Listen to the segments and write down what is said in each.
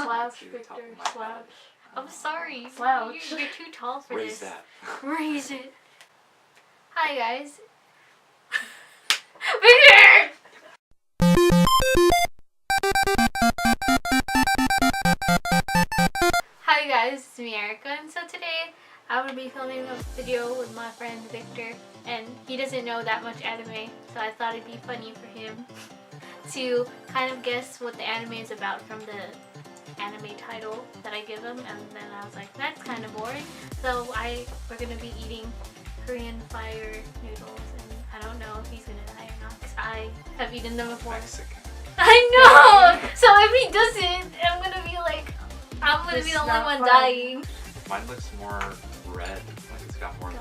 Slouch, Victor, slouch. I'm sorry. Slouch. You're too tall for Raise this. that. Raise it. Hi guys. Victor! Hi guys, it's me Erica, and so today I'm going to be filming a video with my friend Victor, and he doesn't know that much anime, so I thought it'd be funny for him to kind of guess what the anime is about from the anime title that I give him, and then I was like, that's kind of boring. So we're going to be eating Korean fire noodles, and I don't know if he's going to die or not, because I have eaten them before. Mexican. I know! So if he doesn't, I'm going to be like, I'm going to be the only one dying. Mine looks more red, like it's got more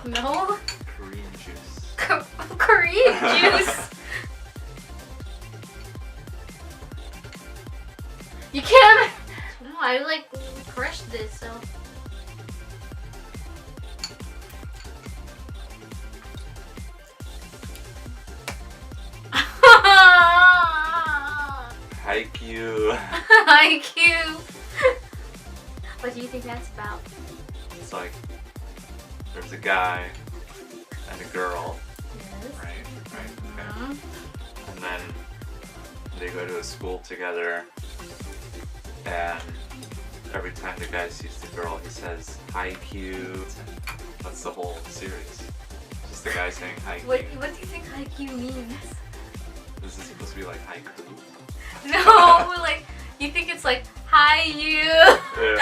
No. Korean juice. Korean juice. You can't. No, I like crushed this, so. Haikyuu. Haikyuu. What do you think that's about? It's like there's a guy and a girl, Yes. right? Okay. Mhm. And then they go to a school together, and every time the guy sees the girl, he says Haikyuu. That's the whole series. Just the guy saying Haikyuu. What do you think Haikyuu means? This is supposed to be like haiku. No, like you think it's like hi you. Yeah.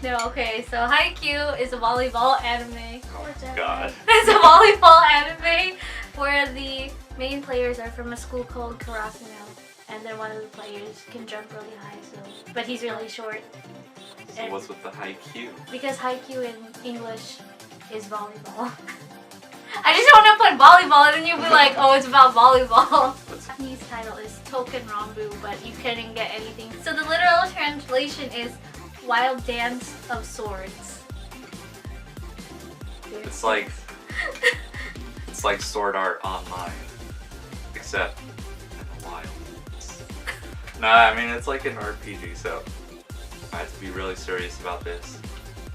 No, okay. So Haikyuu is a volleyball anime. Oh God. It's a volleyball anime where the main players are from a school called Karasuno, and then one of the players can jump really high. But he's really short. So what's with the Haikyuu? Because Haikyuu in English is volleyball. I just don't want to put volleyball, and then you'll be like, oh, it's about volleyball. The Japanese title is Token Ranbu, but you couldn't get anything. So the literal translation is Wild Dance of Swords. It's like Sword Art Online, except in the wild. Nah, I mean it's like an RPG, so I have to be really serious about this,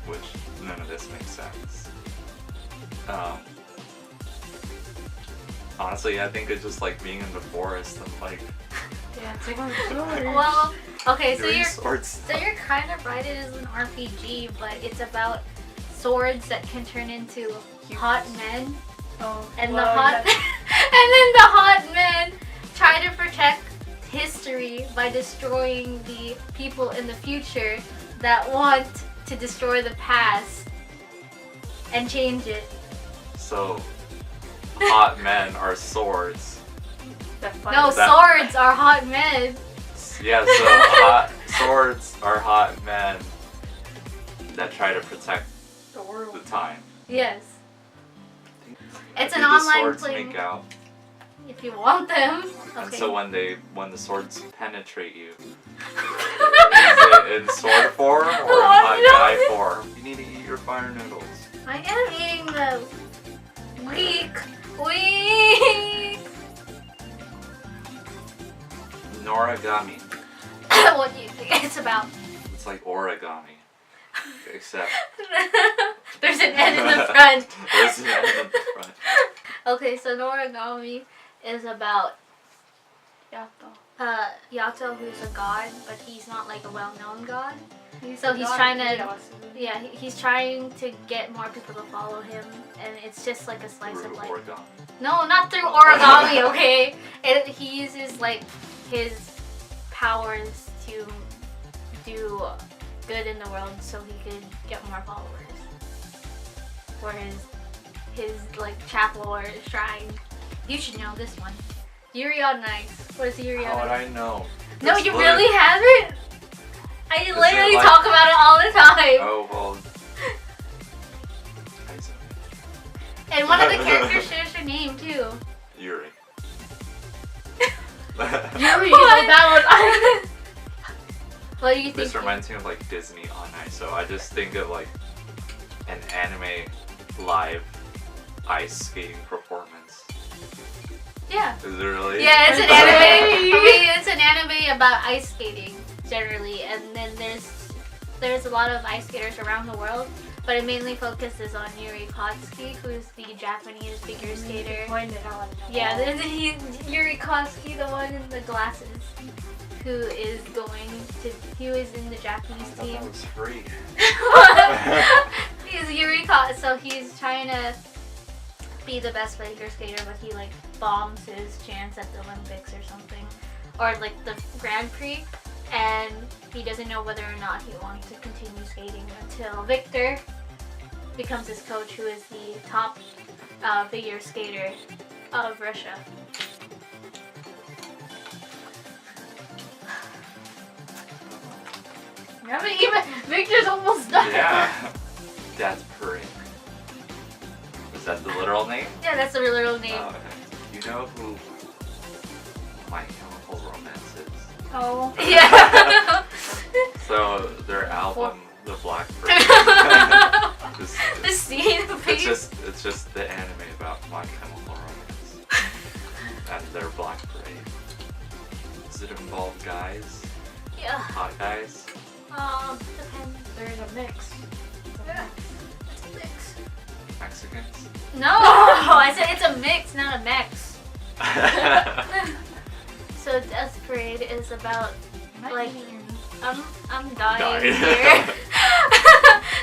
which none of this makes sense. Honestly, I think it's just like being in the forest and like Dancing on swords. Well, okay, so doing you're sword so stuff. you're kind of right. It is an RPG, but it's about swords that can turn into hot men, Oh, and well, the hot yeah. and then the hot men try to protect history by destroying the people in the future that want to destroy the past and change it. So hot men are swords. That No, fight. swords are hot men. Yeah, so swords are hot men that try to protect The world. the time. Yes. It's Do an the online swords playing. make out? If you want them. And Okay. so when the swords penetrate you, is it in sword form or in hot guy form? You need to eat your fire noodles. I am eating them. Weak. Weak. Noragami. What do you think it's about? It's like origami, except There's an N in the front. there's an N in the front. Okay, so Noragami is about Yato. Yato, who's a god, but he's not like a well-known god. He's So the he's god trying of to- chaos. Yeah, he's trying to get more people to follow him, and it's just like a slice Through of life. origami. No, not through origami, okay? He uses like his powers to do good in the world so he could get more followers. For his like chapel or shrine. You should know this one. Yuri on Ice. What is Yuri How on would Ice? I know? No, It's you literally- really haven't? I it literally like- talk about it all the time. Oh well. And one of the characters shares your name too. Yuri. Yuri is What? that one. What do you think? This reminds me of like Disney on Ice, so I just think of like an anime live ice skating performance. Yeah. Is it really? Yeah, it's an anime. I mean, it's an anime about ice skating generally, and then there's a lot of ice skaters around the world, but it mainly focuses on Yuri Kotsky, who's the Japanese figure skater. Pointed out. Yeah, there's Yuri Kotsky, the one in the glasses, who is he was in the Japanese I team. thought that was free. He's Yuri Kotsky, so he's trying to be the best figure skater, but he like bombs his chance at the Olympics or something, or like the Grand Prix, and he doesn't know whether or not he wants to continue skating until Victor becomes his coach, who is the top figure skater of Russia. Haven't even. Victor's almost done. Yeah. That's Parade. Is that the literal name? Yeah, that's the literal name. Oh, okay. You know who My Chemical Romance is? Oh. Yeah. So their album, The Black Parade. The scene, please. It's just the anime about My Chemical Romance and their Black Parade. Does it involve guys? Yeah. Hot guys? Depends. There's a mix. Yeah. It's a mix. Mexicans? No, I said it's a mix, not a mix. So Death Parade is about like I'm dying here.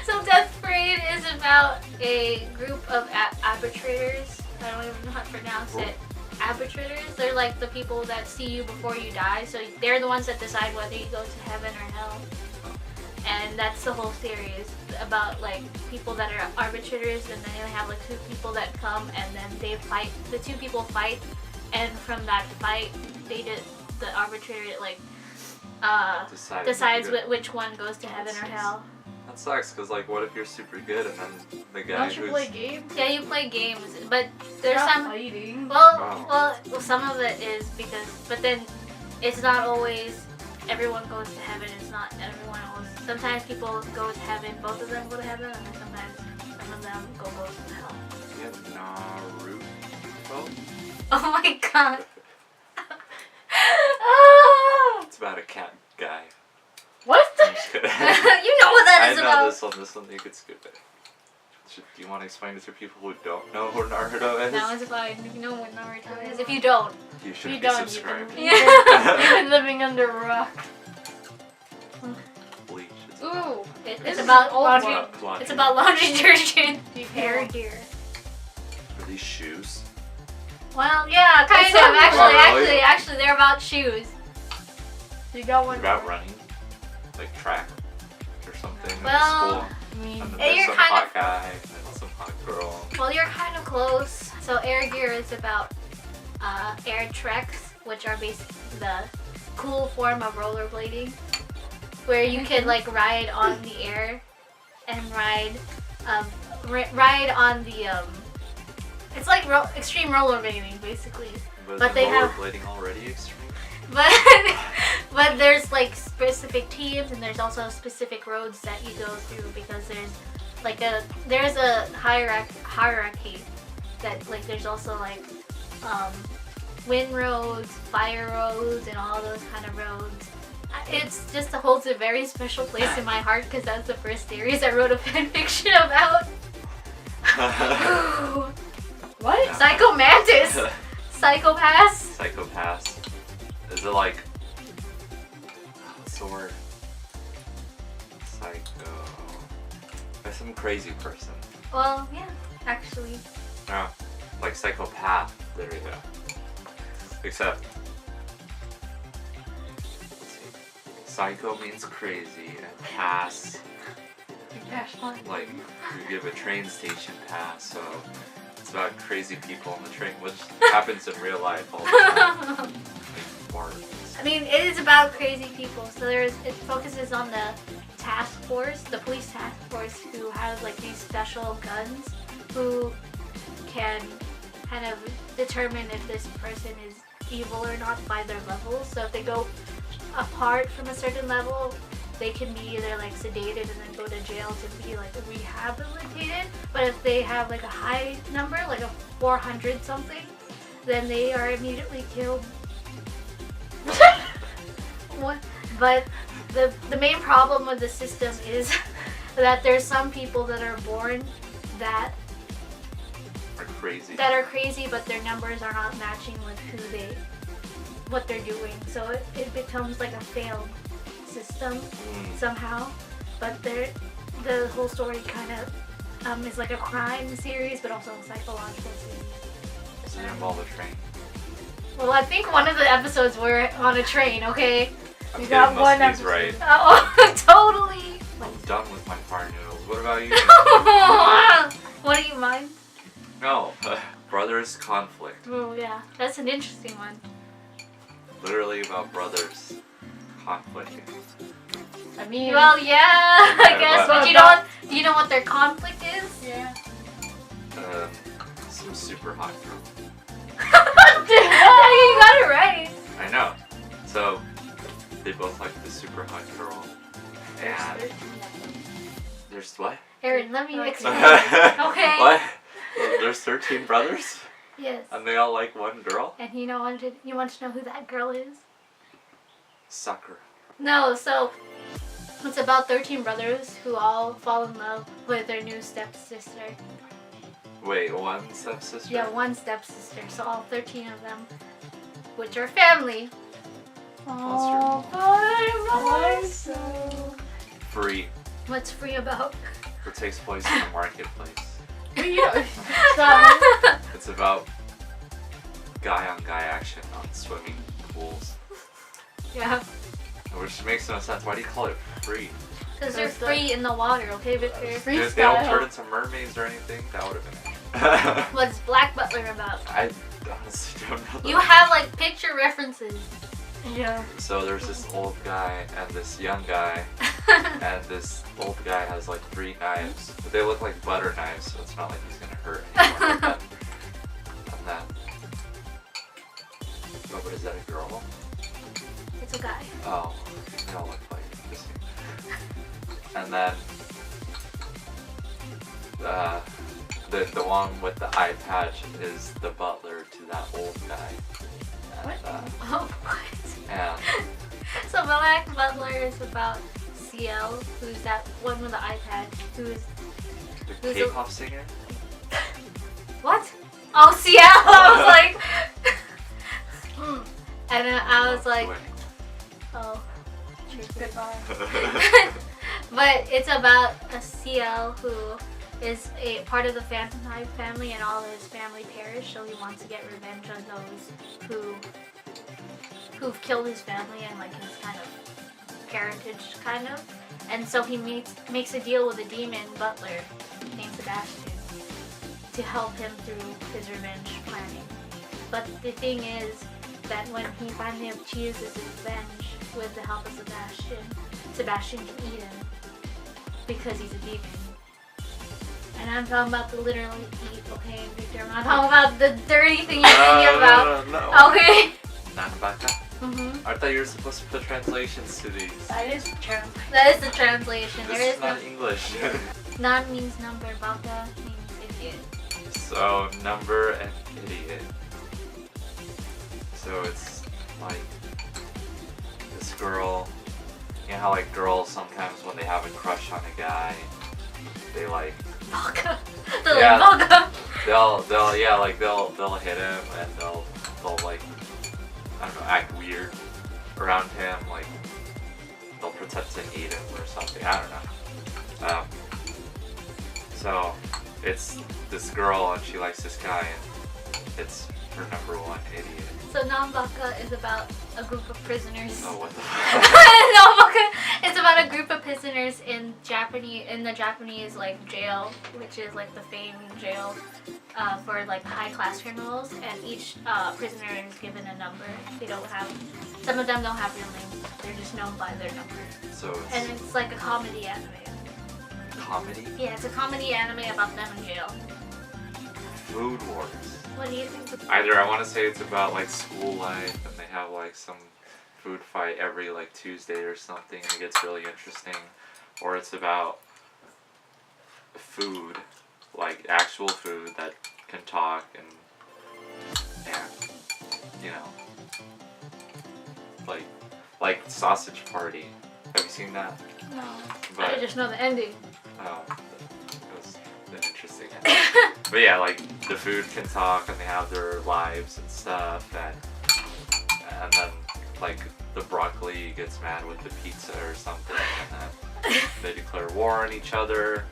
So Death Parade is about a group of arbitrators. I don't even know how to pronounce it. Arbitrators. They're like the people that see you before you die. So they're the ones that decide whether you go to heaven or hell. And that's the whole series about like people that are arbitrators, and then they have like two people that come and then they fight. The two people fight, and from that fight, the arbitrator like decides which one goes to heaven or hell. That sucks, because like what if you're super good and then the guy Don't you who's... play games? Yeah, you play games, but there's Not some. fighting. Well, some of it is because, but then it's not always everyone goes to heaven. It's not everyone always. Sometimes people go to heaven, both of them go to heaven, and then sometimes some of them go to hell. You have Naruto? Oh my god. It's about a cat guy. What? I'm just kidding. You know what that is I know about. this one you could skip it. Do you want to explain it to people who don't know who Naruto is? No, it's fine. You know what Naruto is. If you don't, You should You be don't subscribed. even. Yeah. You've been living under a rock. Bleach. It's Ooh. it's This is about old laundry. one. laundry. It's about laundry detergent. Hair Hair. gear. Are these shoes? Well, yeah, kind It's of. something. Actually, Oh, really? actually, they're about shoes. You got It's one. about running? Like track? Or something Well, in school? Me. And then Yeah, there's you're some kind hot of- guy and some hot girl. Well, you're kind of close. So air gear is about air treks, which are basically the cool form of rollerblading, where you can like ride on the air and ride on the it's like extreme rollerblading basically. But But they have- rollerblading already extreme? But there's like specific teams, and there's also specific roads that you go through, because there's a hierarchy that like there's also like wind roads, fire roads, and all those kind of roads. It's just holds a very special place in my heart, because that's the first series I wrote a fanfiction about. What? Psycho Mantis, Psychopath. Psychopath. Is it like... What's the word? Psycho... By some crazy person. Well, yeah, actually. No. Like psychopath. There you go. Except... Let's see. Psycho means crazy, and pass, like, you give a train station pass, so it's about crazy people on the train, which happens in real life all the time. Like, more. I mean, it is about crazy people. So it focuses on the task force, the police task force, who have like these special guns, who can kind of determine if this person is evil or not by their levels. So if they go apart from a certain level, they can be either like sedated and then go to jail to be like rehabilitated. But if they have like a high number, like a 400 something, then they are immediately killed. But the main problem with the system is that there's some people that are born that are crazy, but their numbers are not matching with what they're doing. So it becomes like a failed system somehow. But the whole story kind of is like a crime series, but also a psychological series. Does it involve a train? Well, I think one of the episodes were on a train. Okay. I'm You getting got most one of these episode. right. Oh, totally. I'm done with my fire noodles. What about you? What do you mind? No, brothers conflict. Oh yeah, that's an interesting one. Literally about brothers conflicting. I mean, Well, yeah, I guess. but- But do you know what their conflict is? yeah. Some super hot girl. You got it right. I know. So they both like the super hot girl. And there's what? Aaron, let me Like- explain. Okay. What? There's 13 brothers? Yes. And they all like one girl? And you want to know who that girl is? Sakura. No, so it's about 13 brothers who all fall in love with their new stepsister. Wait, one stepsister? Yeah, one stepsister. So all 13 of them, which are family. Oh, What's Free. free about? It takes place in the marketplace. yeah. It's about guy-on-guy action on swimming pools. Yeah, Which makes no sense. Why do you call it free? because they're There's the- free in the water, okay, Victor? Free If they don't style. turn into mermaids or anything, that would have been it. What's Black Butler about? I honestly don't know. You have like picture references. Yeah. So there's this old guy and this young guy, and this old guy has like 3 knives, but they look like butter knives, so it's not like he's gonna hurt anyone with them. And then, oh, but is that a girl? It's a guy. Oh, they all look like this. And then, the one with the eye patch is the butler to that old guy. And, Oh, what? and So Black Butler is about CL, who's that one with the iPad, who's the Who's a- K-pop singer. what? Oh, CL. I was like, and then I was like, oh, Goodbye. but it's about a CL who is a part of the Phantom Hive family, and all his family perished, so he wants to get revenge on those who've killed his family and like his kind of parentage, kind of. And so he makes a deal with a demon butler named Sebastian to help him through his revenge planning. But the thing is that when he finally achieves his revenge with the help of Sebastian can eat him because he's a demon. And I'm talking about the literally eat, okay, Victor? I'm not talking about the dirty thing you're thinking about. No. Okay. Nanbaka? Mm-hmm. I thought you were supposed to put translations to these. That is true. That is the translation. There This is is not English. Nan means number, baka means idiot. So, number and idiot. So it's like this girl, you know how like girls sometimes when they have a crush on a guy, they like Baka. Yeah. Baka. they'll hit him and they'll like, I don't know, act weird around him, like they'll pretend to hate him or something, I don't know. So it's this girl and she likes this guy and it's her number one idiot. So Nanbaka is about a group of prisoners. Oh, what the Nanbaka is about a group of prisoners in the Japanese like jail, which is like the famed jail for like high class criminals, and each prisoner is given a number. Some of them don't have real names. They're just known by their number. So And it's like a comedy anime. comedy? Yeah, it's a comedy anime about them in jail. Food Wars. What do you think? Either I want to say it's about like school life and they have like some food fight every like Tuesday or something and it gets really interesting, or it's about food, like actual food that can talk and and you know, like Sausage Party. Have you seen that? No. But, I just know the ending. Oh, it was an interesting ending. But yeah, like the food can talk and they have their lives and stuff, and then like the broccoli gets mad with the pizza or something, and then they declare war on each other.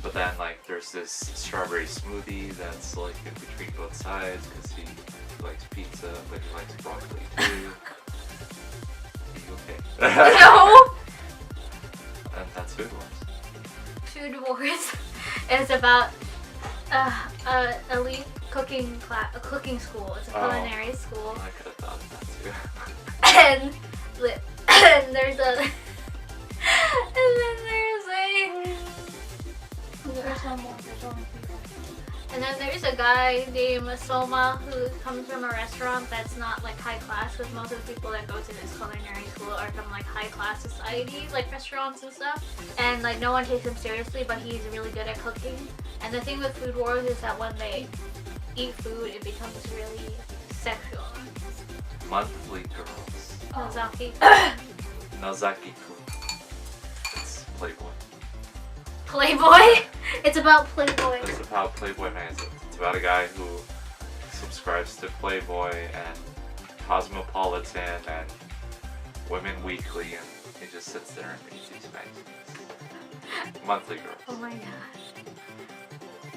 But then like there's this strawberry smoothie that's like in between both sides because he likes pizza but he likes broccoli too. Are you okay? No! And that's Food Wars. Food Wars is about elite cooking a cooking school. It's a culinary school. I could have thought of that too. And there's a and then there's a guy named Soma who comes from a restaurant that's not like high class, because most of the people that go to this culinary school are from like high class society, like restaurants and stuff. And like no one takes him seriously, but he's really good at cooking. And the thing with Food Wars is that when they eat food, it becomes really sexual. Monthly Girls. Nozaki. Nozaki-kun. It's Playboy. Playboy? It's about Playboy. It's about Playboy magazine. It's about a guy who subscribes to Playboy and Cosmopolitan and Women Weekly, and he just sits there and reads these magazines. Monthly Girls. Oh my gosh.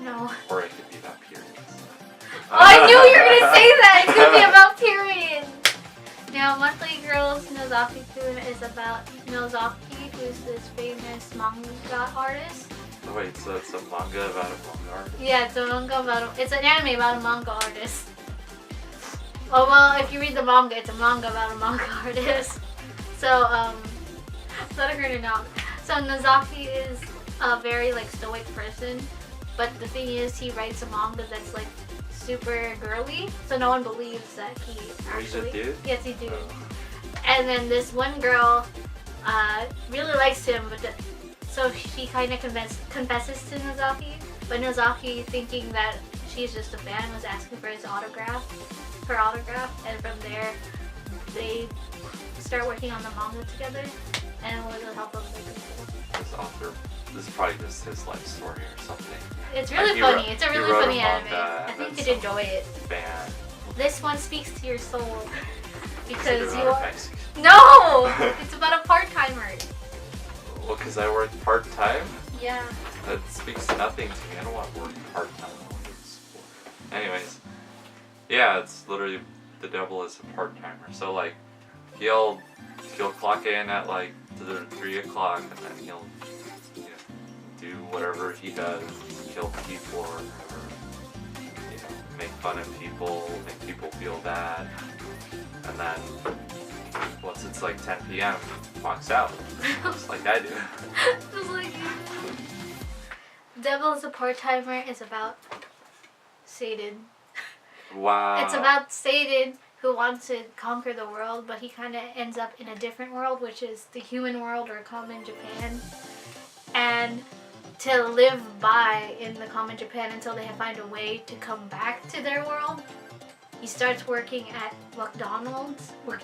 No. Or it could be about periods. Oh, I knew you were gonna say that! It could be about periods! Now, Monthly Girls Nozaki-kun is about Nozaki, who's this famous manga artist. Oh, wait, so it's a manga about a manga artist? Yeah, it's an anime about a manga artist. Oh well, if you read the manga, it's a manga about a manga artist. So, let her to know. So Nozaki is a very like stoic person, but the thing is, he writes a manga that's like super girly, so no one believes that he actually. He's a dude? Yes, he do. And then this one girl really likes him, but so she kind of confesses to Nozaki, but Nozaki, thinking that she's just a fan, was asking for her autograph, and from there they start working on the manga together, and with the help of the people. This author, this is probably just his life story or something. It's really Like, funny. It's a really funny anime. manga, I think and you'd enjoy it. Fan. This one speaks to your soul Is because it you about a are. Mexican? No, it's about a part-timer. Well, because I work part-time? Yeah. That speaks nothing to me. I don't want to work part-time. I want to go to school. Anyways, yeah, it's literally the devil is a part-timer. So like, he'll clock in at like 3 o'clock, and then he'll do whatever he does, kill people, or make fun of people, make people feel bad, and then once it's like 10 p.m., walks out, just like I do. Just like you. Devil is a Part-Timer is about Satan. Wow. It's about Satan who wants to conquer the world, but he kind of ends up in a different world, which is the human world, or common Japan. And to live by in the common Japan until they find a way to come back to their world, he starts working at McDonald's, which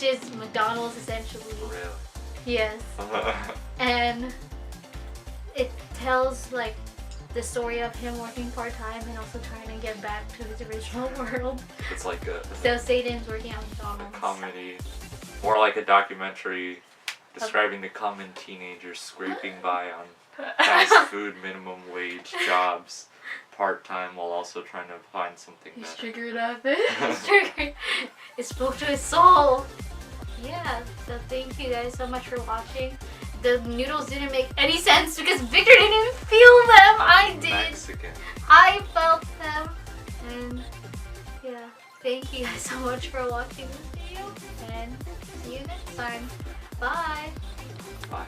is McDonald's essentially. Really? Yes. And it tells like the story of him working part-time and also trying to get back to his original world. It's like a So Satan's working at McDonald's. comedy, more like a documentary describing the common teenagers scraping by on fast food minimum wage jobs part-time while also trying to find something He's better. triggered at it. It's triggered. It spoke to his soul. Yeah, so thank you guys so much for watching. The noodles didn't make any sense because Victor didn't feel them. I did. Mexican. I felt them. And yeah, thank you guys so much for watching this video. And see you next time. Bye. Bye.